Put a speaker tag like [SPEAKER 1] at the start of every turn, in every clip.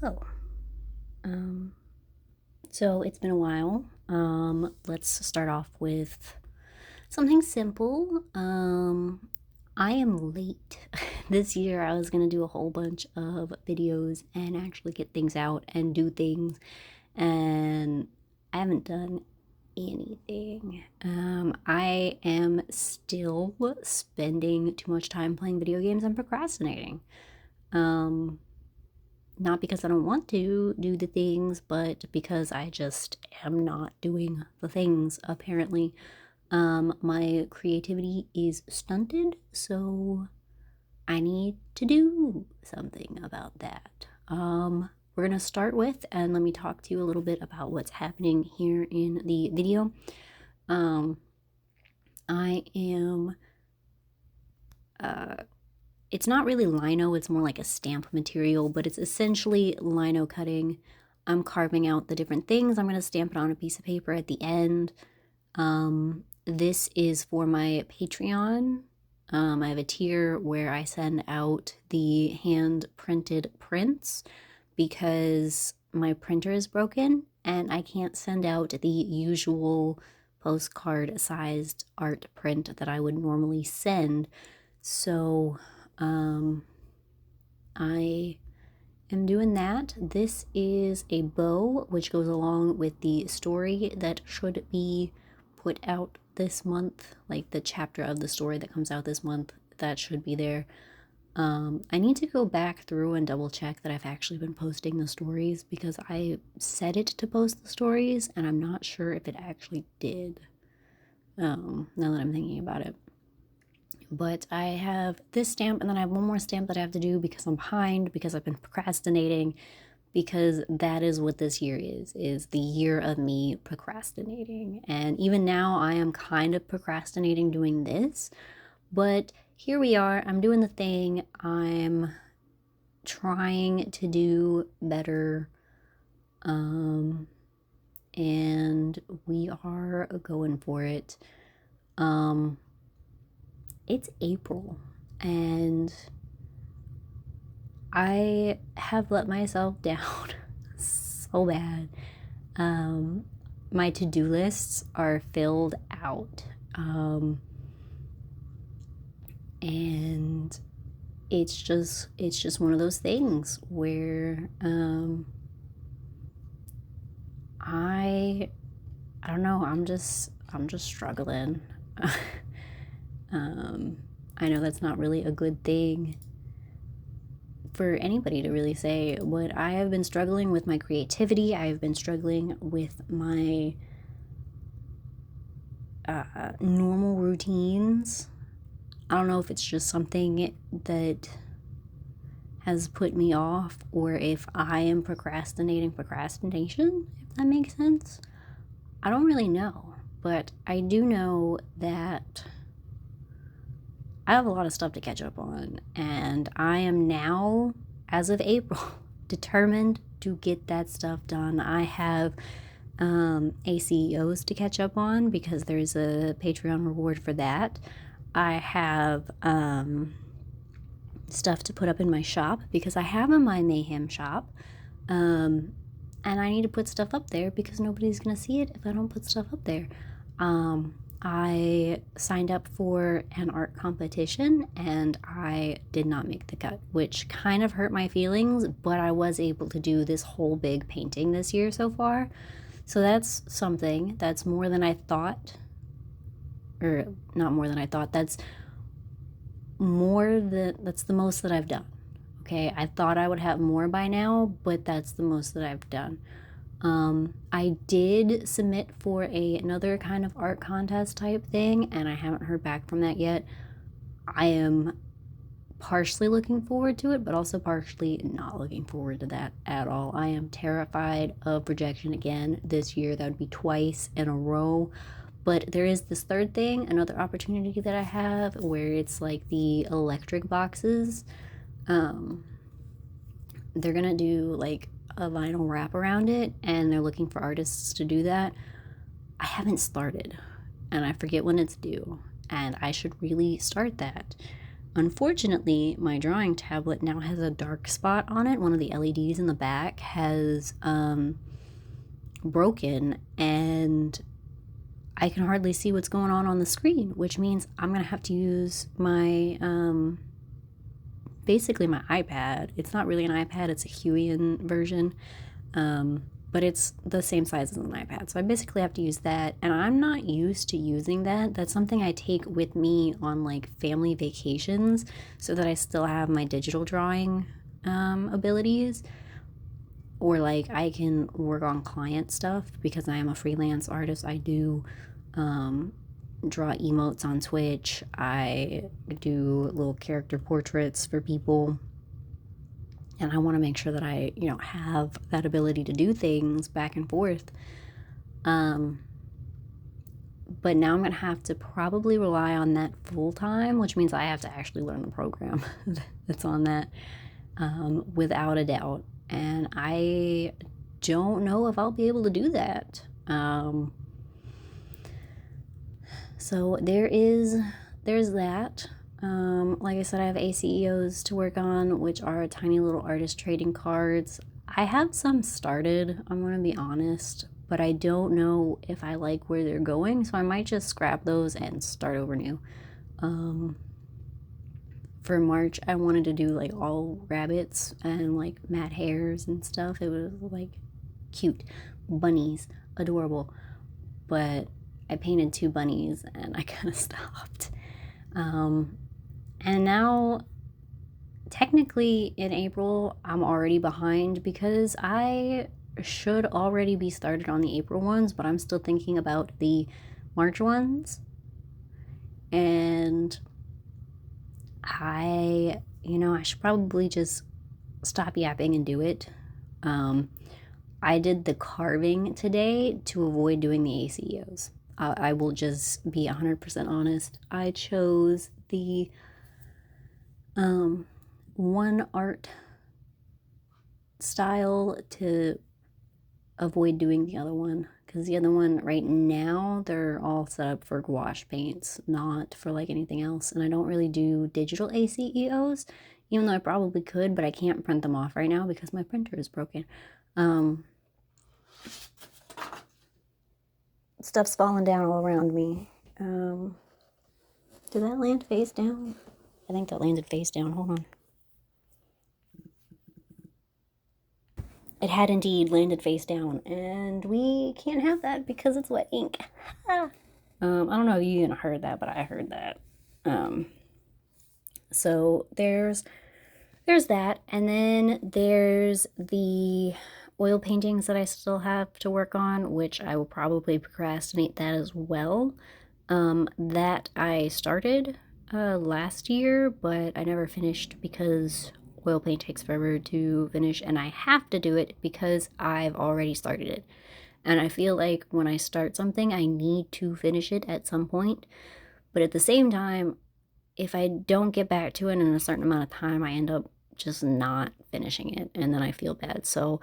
[SPEAKER 1] Hello. Um, so it's been a while. Let's start off with something simple. I am late. This year I was gonna do a whole bunch of videos and actually get things out and do things, and I haven't done anything. I am still spending too much time playing video games and procrastinating. Um, Not because I don't want to do the things, but because I just am not doing the things, apparently. My creativity is stunted, so I need to do something about that. We're gonna start with, and let me talk to you a little bit about what's happening here in the video. Um, I am, uh, it's not really lino, it's more like a stamp material, but it's essentially lino cutting. I'm carving out the different things. I'm going to stamp it on a piece of paper at the end. This is for my Patreon. I have a tier where I send out the hand printed prints because my printer is broken and I can't send out the usual postcard sized art print that I would normally send. So I am doing that. This is a bow which goes along with the story that should be put out this month, like the chapter of the story that comes out this month that should be there. I need to go back through and double check that I've actually been posting the stories because I set it to post the stories and I'm not sure if it actually did. Now that I'm thinking about it. But I have this stamp and then I have one more stamp that I have to do because I'm behind, because I've been procrastinating, because that is what this year is the year of me procrastinating. And even now I am kind of procrastinating doing this, but here we are. I'm doing the thing. I'm trying to do better. And we are going for it. It's April and I have let myself down so bad. My to-do lists are filled out. And it's just one of those things where I don't know, I'm just struggling. I know that's not really a good thing for anybody to really say, but I have been struggling with my creativity. I have been struggling with my normal routines. I don't know if it's just something that has put me off or if I am procrastination, if that makes sense. I don't really know, but I do know that I have a lot of stuff to catch up on, and I am now, as of April, determined to get that stuff done. I have ACEOs to catch up on because there's a Patreon reward for that. I have stuff to put up in my shop because I have a My Mayhem shop, and I need to put stuff up there because nobody's gonna see it if I don't put stuff up there. I signed up for an art competition and I did not make the cut, which kind of hurt my feelings, but I was able to do this whole big painting this year so far. So that's something. That's more than I thought. Or not more than I thought. That's the most that I've done. Okay, I thought I would have more by now, but that's the most that I've done. I did submit for another kind of art contest type thing, and I haven't heard back from that yet. I am partially looking forward to it, but also partially not looking forward to that at all. I am terrified of rejection again this year. That would be twice in a row. But there is this third thing, another opportunity that I have, where it's like the electric boxes. They're gonna do like a vinyl wrap around it, and they're looking for artists to do that. I haven't started, and I forget when it's due, and I should really start that. Unfortunately, my drawing tablet now has a dark spot on it. One of the LEDs in the back has broken, and I can hardly see what's going on the screen, which means I'm going to have to use my, basically my iPad. It's not really an iPad, it's a Huion version, but it's the same size as an iPad. So I basically have to use that, and I'm not used to using that. That's something I take with me on like family vacations so that I still have my digital drawing abilities, or like I can work on client stuff because I am a freelance artist. I do draw emotes on Twitch. I do little character portraits for people. And I want to make sure that I, have that ability to do things back and forth. But now I'm going to have to probably rely on that full time, which means I have to actually learn the program that's on that, without a doubt. And I don't know if I'll be able to do that. So there's that. Like I said, I have ACEOs to work on, which are tiny little artist trading cards. I have some started, I'm going to be honest, but I don't know if I like where they're going, so I might just scrap those and start over new. For March, I wanted to do like all rabbits and like mad hares and stuff. It was like cute bunnies, adorable, but I painted 2 bunnies and I kind of stopped. And now, technically in April, I'm already behind because I should already be started on the April ones, but I'm still thinking about the March ones. And I should probably just stop yapping and do it. I did the carving today to avoid doing the ACEOs. I will just be 100% honest. I chose the one art style to avoid doing the other one, because the other one right now, they're all set up for gouache paints, not for like anything else. And I don't really do digital ACEOs, even though I probably could, but I can't print them off right now because my printer is broken. Stuff's falling down all around me. Did that land face down? I think that landed face down. Hold on. It had indeed landed face down, and we can't have that because it's wet ink. I don't know if you even heard that, but I heard that. So there's that, and then there's the oil paintings that I still have to work on, which I will probably procrastinate that as well. That I started last year, but I never finished because oil paint takes forever to finish, and I have to do it because I've already started it. And I feel like when I start something, I need to finish it at some point. But at the same time, if I don't get back to it in a certain amount of time, I end up just not finishing it, and then I feel bad. So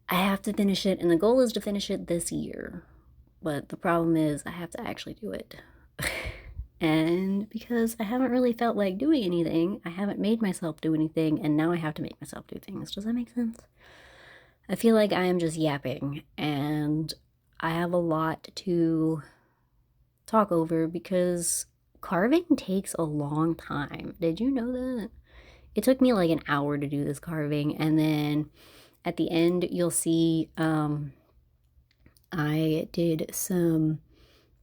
[SPEAKER 1] I have to finish it, and the goal is to finish it this year. But the problem is I have to actually do it. And because I haven't really felt like doing anything, I haven't made myself do anything, and now I have to make myself do things. Does that make sense? I feel like I am just yapping, and I have a lot to talk over because carving takes a long time. Did you know that? It took me like an hour to do this carving, and then at the end you'll see I did some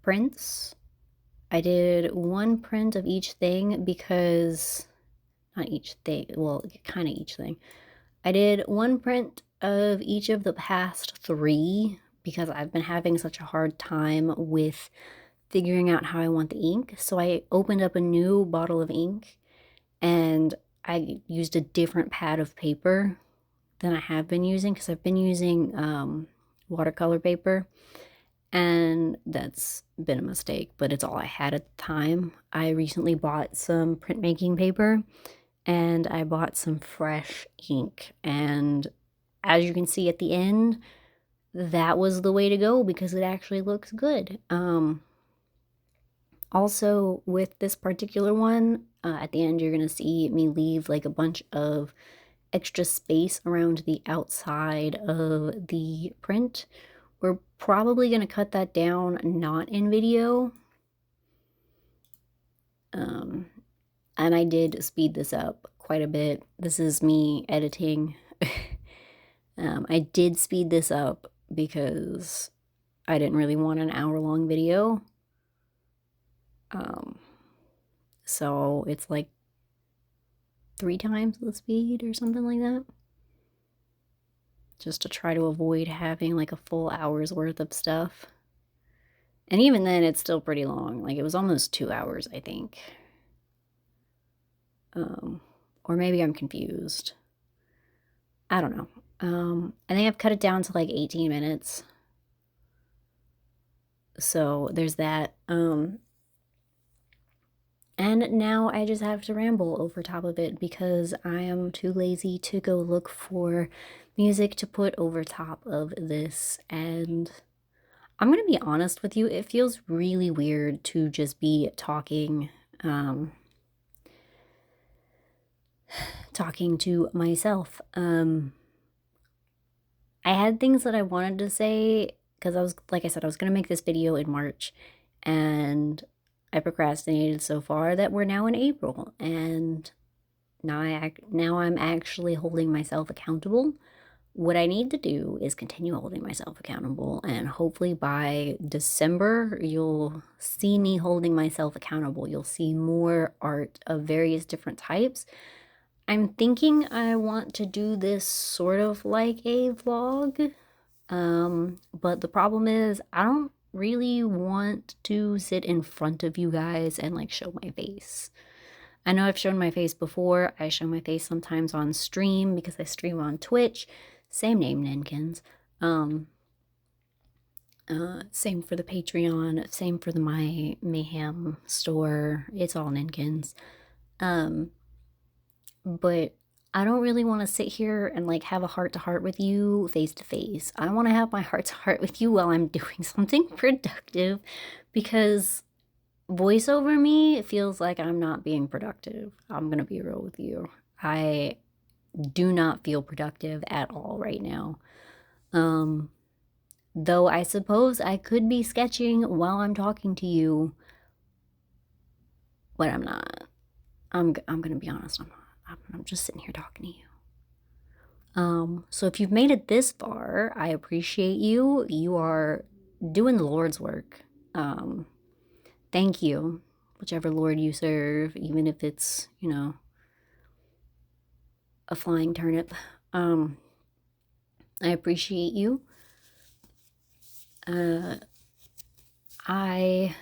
[SPEAKER 1] prints. I did one print of each thing because, not each thing, well, kind of each thing. I did one print of each of the past 3 because I've been having such a hard time with figuring out how I want the ink. So I opened up a new bottle of ink and I used a different pad of paper than I have been using because I've been using watercolor paper, and that's been a mistake, but it's all I had at the time. I recently bought some printmaking paper and I bought some fresh ink, and as you can see at the end, that was the way to go because it actually looks good. Also, with this particular one, At the end, you're going to see me leave like a bunch of extra space around the outside of the print. We're probably going to cut that down, not in video. And I did speed this up quite a bit. This is me editing. I did speed this up because I didn't really want an hour-long video. So it's like 3 times the speed or something like that. Just to try to avoid having like a full hour's worth of stuff. And even then, it's still pretty long. Like, it was almost 2 hours, I think. Or maybe I'm confused. I don't know. I think I've cut it down to like 18 minutes. So there's that. And now I just have to ramble over top of it because I am too lazy to go look for music to put over top of this. And I'm gonna be honest with you, it feels really weird to just be talking to myself. I had things that I wanted to say because like I said, I was gonna make this video in March, and I procrastinated so far that we're now in April, and now I'm actually holding myself accountable. What I need to do is continue holding myself accountable, and hopefully by December, you'll see me holding myself accountable. You'll see more art of various different types. I'm thinking I want to do this sort of like a vlog, but the problem is I don't really want to sit in front of you guys and like show my face. I know I've shown my face before. I show my face sometimes on stream because I stream on Twitch. Same name, Ninkins. Same for the Patreon. Same for the My Mayhem store. It's all Ninkins. But I don't really want to sit here and like have a heart-to-heart with you face to face. I want to have my heart-to-heart with you while I'm doing something productive, because voiceover me feels like I'm not being productive. I'm gonna be real with you. I do not feel productive at all right now. Though I suppose I could be sketching while I'm talking to you, but I'm not. I'm gonna be honest, I'm not. I'm just sitting here talking to you. So if you've made it this far, I appreciate you. You are doing the Lord's work. Thank you, whichever Lord you serve, even if it's, you know, a flying turnip. I appreciate you. I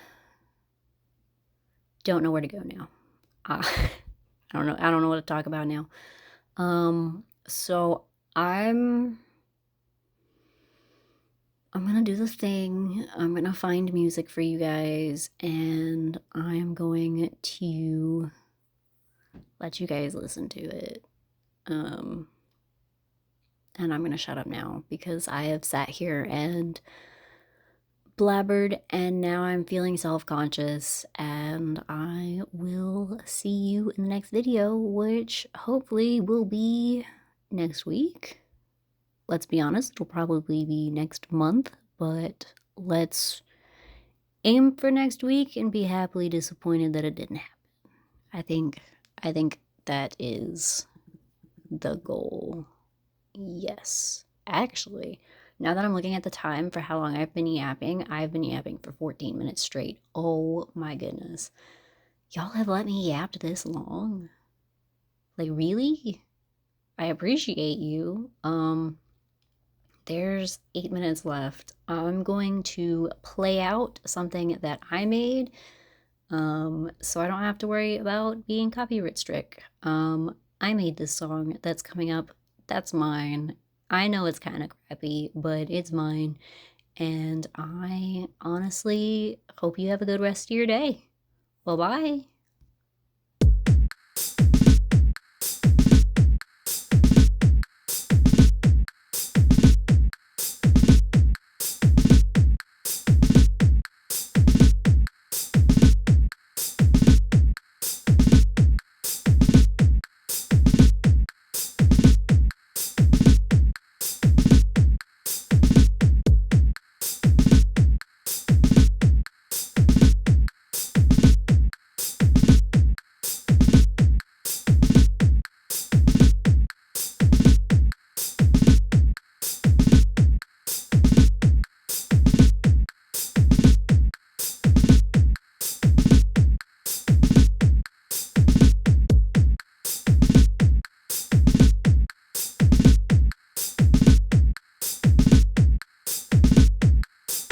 [SPEAKER 1] don't know where to go now. I don't know what to talk about now. So I'm gonna do the thing. I'm gonna find music for you guys, and I'm going to let you guys listen to it. And I'm gonna shut up now because I have sat here and blabbered, and now I'm feeling self-conscious, and I will see you in the next video, which hopefully will be next week. Let's be honest, it'll probably be next month, but let's aim for next week and be happily disappointed that it didn't happen. I think that is the goal. Yes. Actually, now that I'm looking at the time for how long I've been yapping for 14 minutes straight. Oh my goodness. Y'all have let me yap this long? Like, really? I appreciate you. There's 8 minutes left. I'm going to play out something that I made, so I don't have to worry about being copyright strict. I made this song that's coming up. That's mine. I know it's kind of crappy, but it's mine. And I honestly hope you have a good rest of your day. Bye-bye.